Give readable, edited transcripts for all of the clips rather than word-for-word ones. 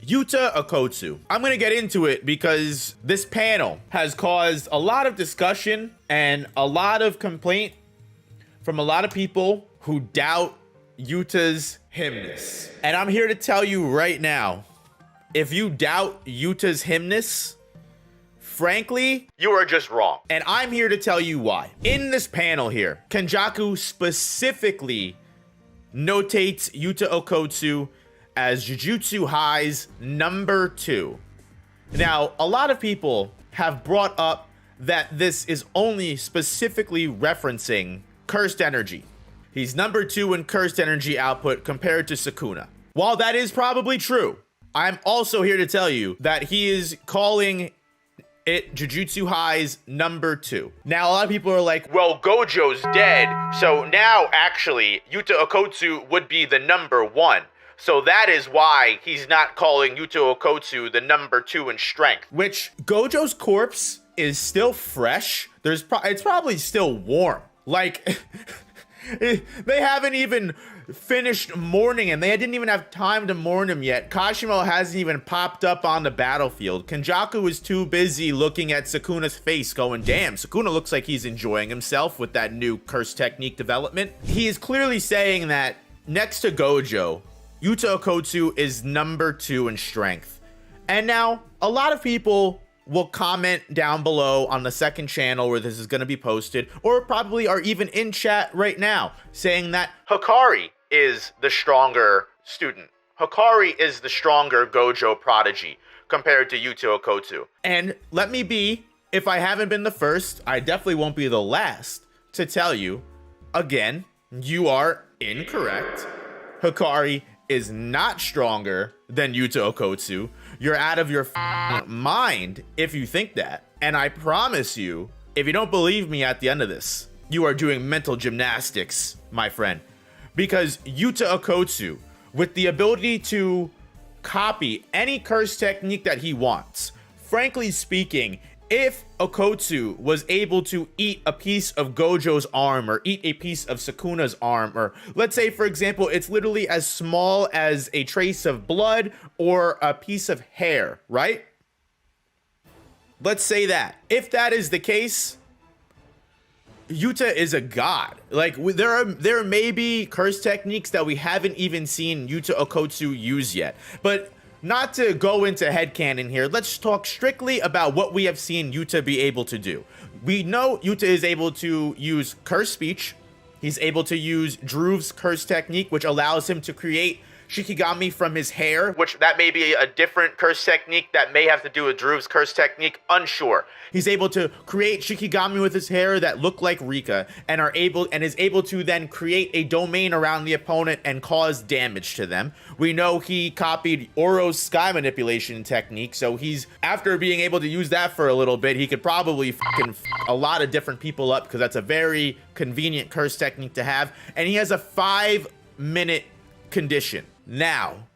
Yuta Okkotsu. I'm gonna get into it because this panel has caused a lot of discussion and a lot of complaint from a lot of people who doubt Yuta's hymness. And I'm here to tell you right now, if you doubt Yuta's hymness, frankly, you are just wrong. And I'm here to tell you why. In this panel here, Kenjaku specifically notates Yuta Okkotsu as Jujutsu High's number 2. Now, a lot of people have brought up that this is only specifically referencing cursed energy. He's number 2 in cursed energy output compared to Sukuna. While that is probably true, I'm also here to tell you that he is calling it Jujutsu High's number 2. Now, a lot of people are like, well, Gojo's dead, so now actually Yuta Okkotsu would be the number 1. So that is why he's not calling Yuta Okkotsu the number 2 in strength. Which, Gojo's corpse is still fresh. It's probably still warm. Like, they haven't even finished mourning him. They didn't even have time to mourn him yet. Kashimo hasn't even popped up on the battlefield. Kenjaku is too busy looking at Sukuna's face going, damn, Sukuna looks like he's enjoying himself with that new curse technique development. He is clearly saying that next to Gojo, Yuta Okkotsu is number 2 in strength. And now, a lot of people will comment down below on the second channel where this is going to be posted, or probably are even in chat right now, saying that Hakari is the stronger student. Hakari is the stronger Gojo prodigy compared to Yuta Okkotsu. And let me be, if I haven't been the first, I definitely won't be the last to tell you, again, you are incorrect. Hakari is not stronger than Yuta Okkotsu. You're out of your mind if you think that. And I promise you, if you don't believe me at the end of this, you are doing mental gymnastics, my friend. Because Yuta Okkotsu, with the ability to copy any curse technique that he wants, frankly speaking, if Okkotsu was able to eat a piece of Gojo's arm or eat a piece of Sukuna's arm, or let's say, for example, it's literally as small as a trace of blood or a piece of hair, right? Let's say that. If that is the case, Yuta is a god. Like, there may be curse techniques that we haven't even seen Yuta Okkotsu use yet, but not to go into headcanon here, let's talk strictly about what we have seen Yuta be able to do. We know Yuta is able to use curse speech. He's able to use Drew's curse technique, which allows him to create Shikigami from his hair, which that may be a different curse technique that may have to do with Drew's curse technique, unsure. He's able to create Shikigami with his hair that look like Rika and is able to then create a domain around the opponent and cause damage to them. We know he copied Oro's sky manipulation technique, so he's, after being able to use that for a little bit, he could probably fucking a lot of different people up, because that's a very convenient curse technique to have. And he has a 5-minute condition. Now,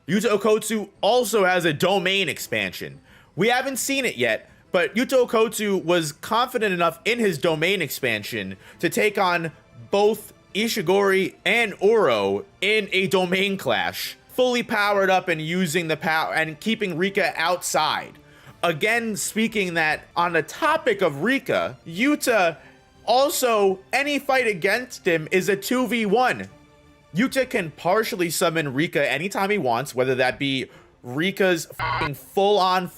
Yuta Okkotsu also has a domain expansion. We haven't seen it yet, but Yuta Okkotsu was confident enough in his domain expansion to take on both Ishigori and Oro in a domain clash, fully powered up and using the power and keeping Rika outside. Again, speaking that on the topic of Rika, Yuta also, any fight against him is a 2v1. Yuta can partially summon Rika anytime he wants, whether that be Rika's full-on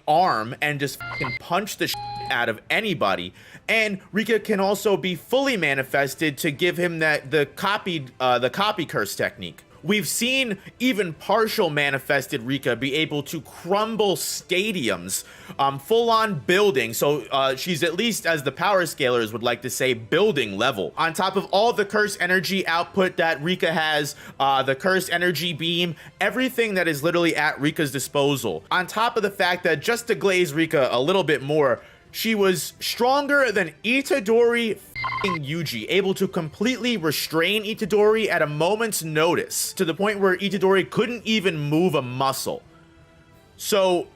arm and just punch the out of anybody. And Rika can also be fully manifested to give him the copy curse technique. We've seen even partial manifested Rika be able to crumble stadiums, full-on building. So she's, at least as the power scalers would like to say, building level. On top of all the curse energy output that Rika has, the curse energy beam, everything that is literally at Rika's disposal. On top of the fact that, just to glaze Rika a little bit more, she was stronger than Itadori Yuji, able to completely restrain Itadori at a moment's notice, to the point where Itadori couldn't even move a muscle. So,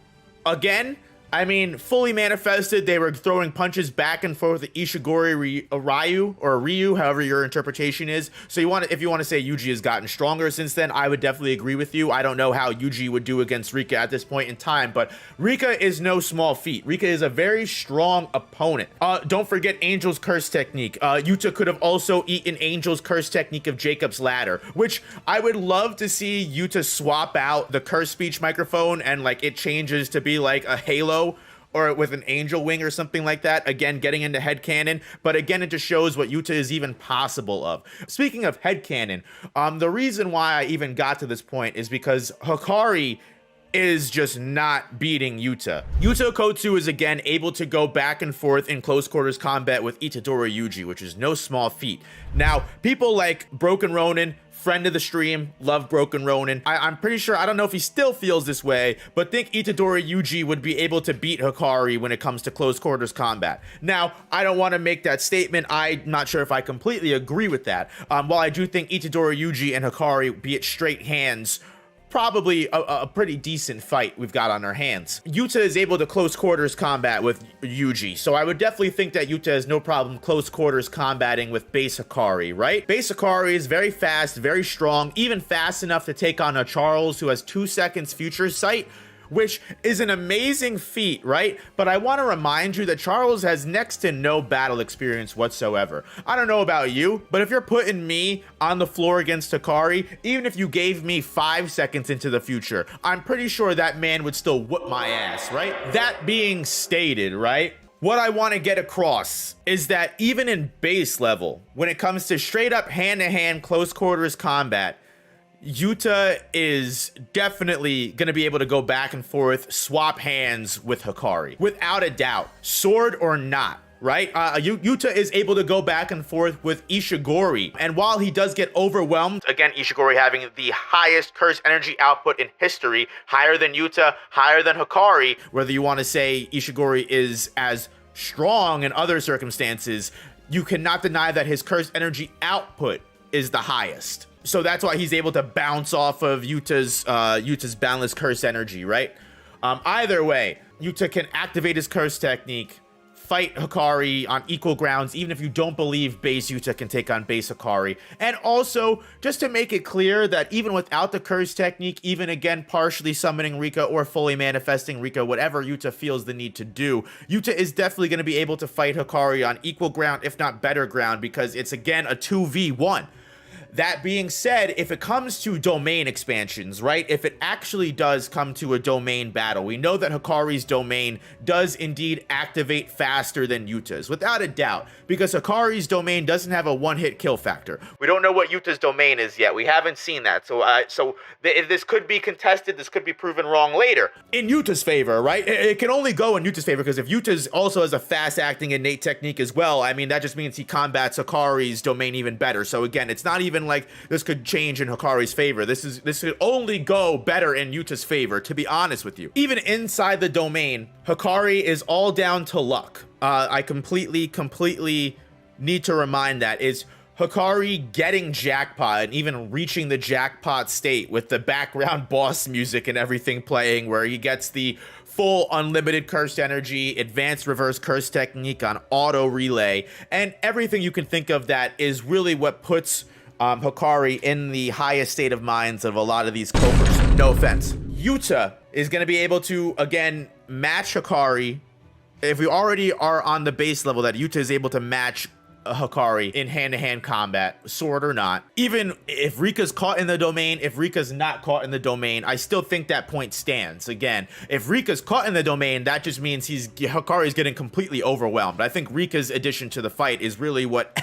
again, I mean, fully manifested, they were throwing punches back and forth with Ryu, however your interpretation is. So if you want to say Yuji has gotten stronger since then, I would definitely agree with you. I don't know how Yuji would do against Rika at this point in time, but Rika is no small feat. Rika is a very strong opponent. Don't forget Angel's Curse technique. Yuta could have also eaten Angel's Curse technique of Jacob's Ladder, which I would love to see Yuta swap out the curse speech microphone and like it changes to be like a Halo or with an angel wing or something like that. Again, getting into headcanon, but again, it just shows what Yuta is even possible of. Speaking of headcanon, the reason why I even got to this point is because Hakari is just not beating Yuta. Yuta Okkotsu is again able to go back and forth in close quarters combat with Itadori Yuji, which is no small feat. Now, people like Broken Ronin, friend of the stream, love Broken Ronin. I'm pretty sure, I don't know if he still feels this way, but think Itadori Yuji would be able to beat Hakari when it comes to close quarters combat. Now, I don't want to make that statement. I'm not sure if I completely agree with that. While I do think Itadori Yuji and Hakari, be it straight hands, probably a pretty decent fight we've got on our hands. Yuta is able to close quarters combat with Yuji, so I would definitely think that Yuta has no problem close quarters combating with base Hakari, right? Base Hakari is very fast, very strong, even fast enough to take on a Charles who has 2 seconds future sight, which is an amazing feat, right? But I want to remind you that Charles has next to no battle experience whatsoever. I don't know about you, but if you're putting me on the floor against Hakari, even if you gave me 5 seconds into the future, I'm pretty sure that man would still whoop my ass, right? That being stated, right? What I want to get across is that even in base level, when it comes to straight up hand-to-hand close quarters combat, Yuta is definitely going to be able to go back and forth, swap hands with Hakari. Without a doubt, sword or not, right? Yuta is able to go back and forth with Ishigori. And while he does get overwhelmed, again, Ishigori having the highest curse energy output in history, higher than Yuta, higher than Hakari, whether you want to say Ishigori is as strong in other circumstances, you cannot deny that his curse energy output is the highest. So that's why he's able to bounce off of Yuta's boundless curse energy, right? Either way, Yuta can activate his curse technique, fight Hakari on equal grounds, even if you don't believe base Yuta can take on base Hakari. And also, just to make it clear that even without the curse technique, even again partially summoning Rika or fully manifesting Rika, whatever Yuta feels the need to do, Yuta is definitely going to be able to fight Hakari on equal ground, if not better ground, because it's again a 2v1. That being said, if it comes to domain expansions, right? If it actually does come to a domain battle, we know that Hakari's domain does indeed activate faster than Yuta's, without a doubt, because Hakari's domain doesn't have a one-hit kill factor. We don't know what Yuta's domain is yet. We haven't seen that. So this could be contested. This could be proven wrong later. In Yuta's favor, right? It can only go in Yuta's favor, because if Yuta's also has a fast-acting innate technique as well, I mean, that just means he combats Hakari's domain even better. So again, it's not even like this could change in Hakari's favor. This could only go better in Yuta's favor, to be honest with you. Even inside the domain, Hakari is all down to luck. I completely need to remind that is Hakari getting Jackpot and even reaching the Jackpot state with the background boss music and everything playing, where he gets the full unlimited cursed energy, advanced reverse curse technique on auto relay, and everything you can think of that is really what puts Hakari in the highest state of minds of a lot of these copers. No offense. Yuta is going to be able to, again, match Hakari. If we already are on the base level that Yuta is able to match Hakari in hand-to-hand combat, sword or not. Even if Rika's caught in the domain, if Rika's not caught in the domain, I still think that point stands. Again, if Rika's caught in the domain, that just means Hakari's getting completely overwhelmed. I think Rika's addition to the fight is really what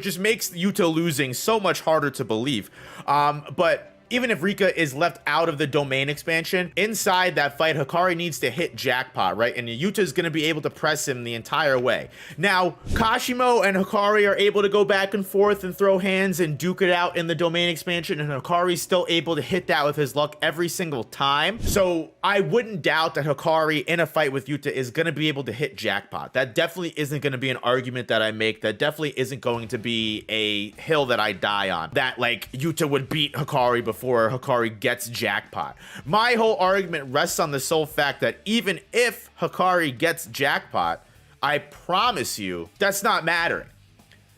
just makes Yuta losing so much harder to believe. But even if Rika is left out of the domain expansion, inside that fight, Hakari needs to hit Jackpot, right? And Yuta is going to be able to press him the entire way. Now, Kashimo and Hakari are able to go back and forth and throw hands and duke it out in the domain expansion, and Hakari's still able to hit that with his luck every single time. So I wouldn't doubt that Hakari in a fight with Yuta is going to be able to hit Jackpot. That definitely isn't going to be an argument that I make. That definitely isn't going to be a hill that I die on. That, like, Yuta would beat Hakari before before Hakari gets Jackpot. My whole argument rests on the sole fact that even if Hakari gets Jackpot, I promise you that's not mattering.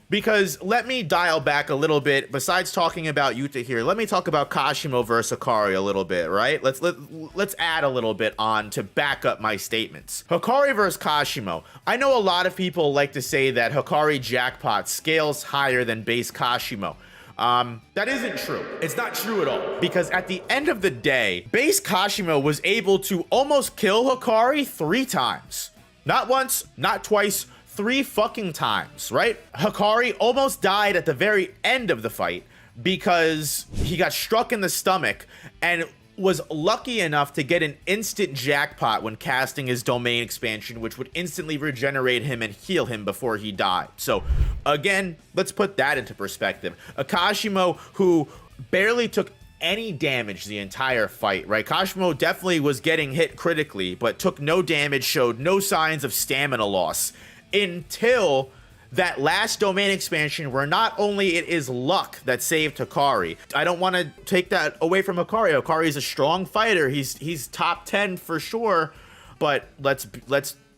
Because let me dial back a little bit. Besides talking about Yuta here, let me talk about Kashimo versus Hakari a little bit, right? Let's add a little bit on to back up my statements. Hakari versus Kashimo. I know a lot of people like to say that Hakari Jackpot scales higher than base Kashimo. That isn't true. It's not true at all. Because at the end of the day, base Kashimo was able to almost kill Hakari 3 times. Not once, not twice, 3 fucking times, right? Hakari almost died at the very end of the fight because he got struck in the stomach and was lucky enough to get an instant jackpot when casting his domain expansion, which would instantly regenerate him and heal him before he died. So again, let's put that into perspective. A Kashimo who barely took any damage the entire fight, right? Kashimo definitely was getting hit critically, but took no damage, showed no signs of stamina loss until that last domain expansion, where not only it is luck that saved Hakari. I don't want to take that away from Hakari. Hakari is a strong fighter. He's top 10 for sure, but let's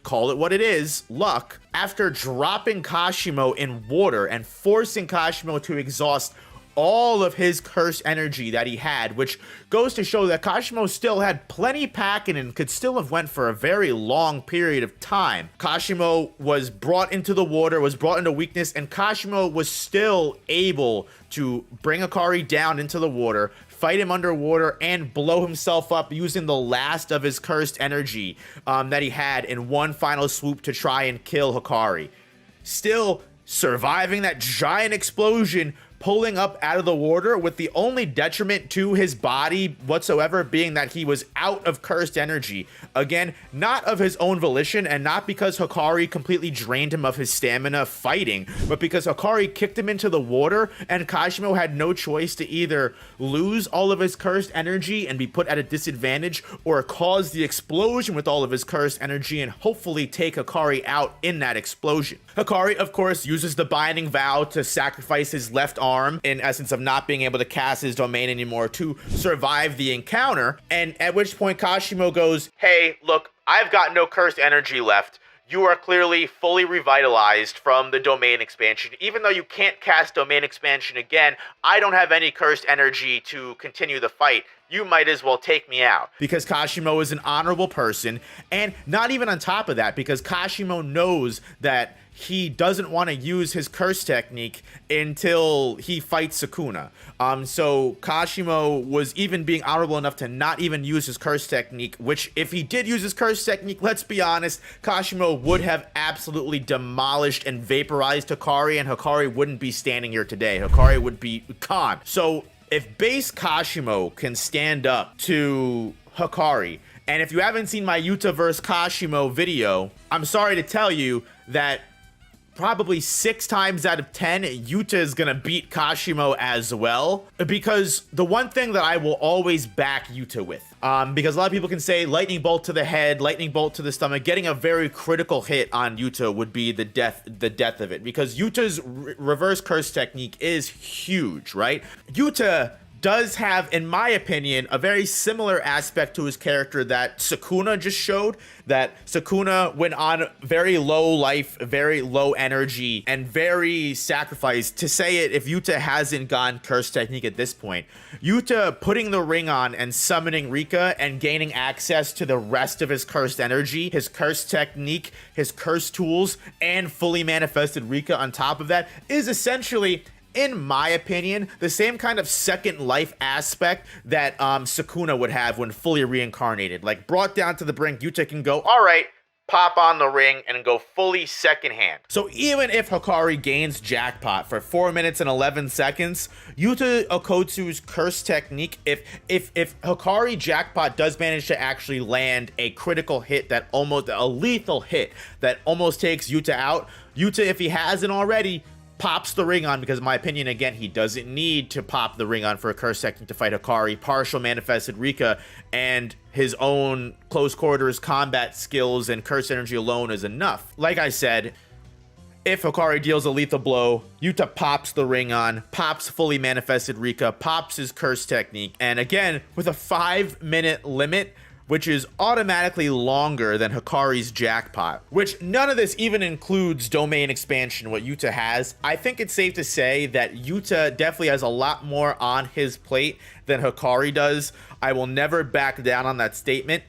call it what it is, luck. After dropping Kashimo in water and forcing Kashimo to exhaust all of his cursed energy that he had, which goes to show that Kashimo still had plenty packing and could still have went for a very long period of time. Kashimo was brought into the water, was brought into weakness, and Kashimo was still able to bring Hakari down into the water, fight him underwater, and blow himself up using the last of his cursed energy that he had in one final swoop to try and kill Hakari. Still surviving that giant explosion, pulling up out of the water with the only detriment to his body whatsoever being that he was out of cursed energy. Again, not of his own volition, and not because Hakari completely drained him of his stamina fighting, but because Hakari kicked him into the water and Kashimo had no choice to either lose all of his cursed energy and be put at a disadvantage, or cause the explosion with all of his cursed energy and hopefully take Hakari out in that explosion. Hakari, of course, uses the binding vow to sacrifice his left arm, in essence of not being able to cast his domain anymore, to survive the encounter, and at which point Kashimo goes, "Hey, look, I've got no cursed energy left. You are clearly fully revitalized from the domain expansion. Even though you can't cast domain expansion again, I don't have any cursed energy to continue the fight. You might as well take me out." Because Kashimo is an honorable person, and not even on top of that, because Kashimo knows that he doesn't want to use his curse technique until he fights Sukuna. So Kashimo was even being honorable enough to not even use his curse technique, which if he did use his curse technique, let's be honest, Kashimo would have absolutely demolished and vaporized Hakari, and Hakari wouldn't be standing here today. Hakari would be gone. So if base Kashimo can stand up to Hakari, and if you haven't seen my Yuta vs. Kashimo video, I'm sorry to tell you that probably 6 times out of 10, Yuta is gonna beat Kashimo as well. Because the one thing that I will always back Yuta with, because a lot of people can say lightning bolt to the head, lightning bolt to the stomach, getting a very critical hit on Yuta would be the death of it. Because Yuta's reverse curse technique is huge, right? Yuta does have, in my opinion, a very similar aspect to his character that Sukuna just showed. That Sukuna went on very low life, very low energy, and very sacrificed. To say it, if Yuta hasn't gone curse technique at this point, Yuta putting the ring on and summoning Rika and gaining access to the rest of his cursed energy, his curse technique, his curse tools, and fully manifested Rika on top of that is essentially, in my opinion, the same kind of second life aspect that Sukuna would have when fully reincarnated. Like, brought down to the brink, Yuta can go, all right, pop on the ring and go fully second hand. So even if Hakari gains Jackpot for 4 minutes and 11 seconds, Yuta Okkotsu's curse technique, if Hakari Jackpot does manage to actually land a critical hit, that almost, a lethal hit that almost takes Yuta out, Yuta, if he hasn't already, pops the ring on, because in my opinion, again, he doesn't need to pop the ring on for a curse technique to fight Hakari. Partial manifested Rika and his own close quarters combat skills and curse energy alone is enough. Like I said, If Hakari deals a lethal blow, Yuta pops the ring on, pops fully manifested Rika, pops his curse technique, and again, with a 5-minute limit, which is automatically longer than Hakari's Jackpot, which none of this even includes domain expansion, what Yuta has. I think it's safe to say that Yuta definitely has a lot more on his plate than Hakari does. I will never back down on that statement.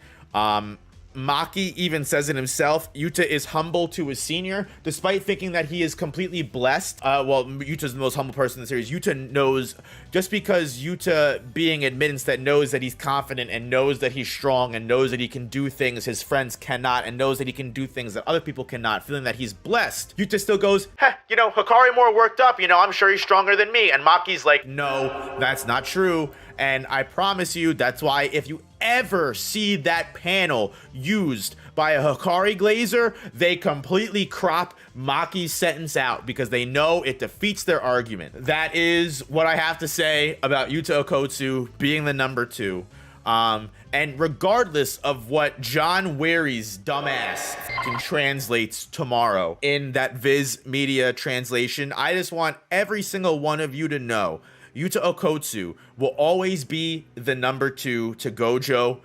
Maki even says it himself. Yuta is humble to his senior, despite thinking that he is completely blessed. Well, Yuta's the most humble person in the series. Yuta knows, just because Yuta being admittance that knows that he's confident and knows that he's strong and knows that he can do things his friends cannot and knows that he can do things that other people cannot, feeling that he's blessed. Yuta still goes, you know, Hakari more worked up, you know, I'm sure he's stronger than me. And Maki's like, no, that's not true. And I promise you, that's why if you ever see that panel used by a Hakari Glazer, they completely crop Maki's sentence out because they know it defeats their argument. That is what I have to say about Yuta Okkotsu being the number 2. And regardless of what John Wary's dumbass can translates tomorrow in that Viz Media translation, I just want every single one of you to know Yuta Okkotsu will always be the number 2 to Gojo.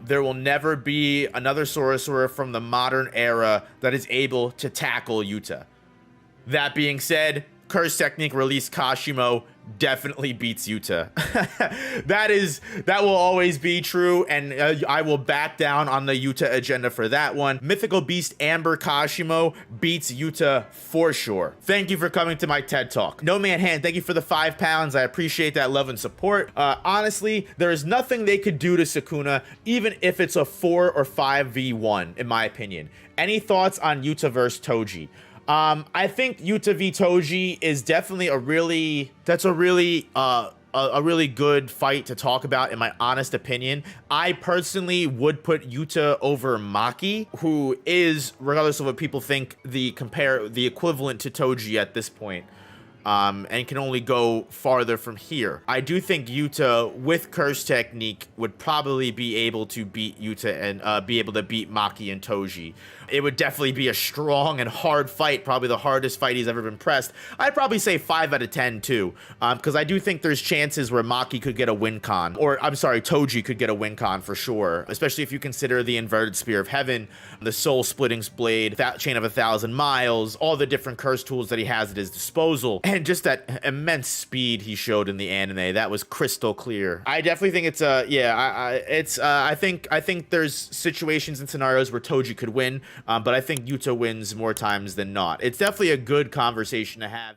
There will never be another sorcerer from the modern era that is able to tackle Yuta. That being said, Curse Technique release Kashimo definitely beats Yuta. that will always be true, and I will back down on the Yuta agenda for that one. Mythical Beast Amber Kashimo beats Yuta for sure. Thank you for coming to my TED Talk. No Man Hand, thank you for the £5. I appreciate that love and support. Honestly, there is nothing they could do to Sukuna, even if it's a 4 or 5v1, in my opinion. Any thoughts on Yuta versus Toji? I think Yuta v Toji is definitely a really good fight to talk about, in my honest opinion. I personally would put Yuta over Maki, who is, regardless of what people think, the equivalent to Toji at this point. And can only go farther from here. I do think Yuta, with Curse Technique, would probably be able to beat Yuta and be able to beat Maki and Toji. It would definitely be a strong and hard fight, probably the hardest fight he's ever been pressed. I'd probably say 5 out of 10 too, because I do think there's chances where Maki could get a win con, or I'm sorry, Toji could get a win con for sure, especially if you consider the inverted Spear of Heaven, the Soul Splitting Blade, that Chain of 1,000 Miles, all the different curse tools that he has at his disposal, and just that immense speed he showed in the anime. That was crystal clear. I definitely think it's I think there's situations and scenarios where Toji could win, but I think Yuta wins more times than not. It's definitely a good conversation to have.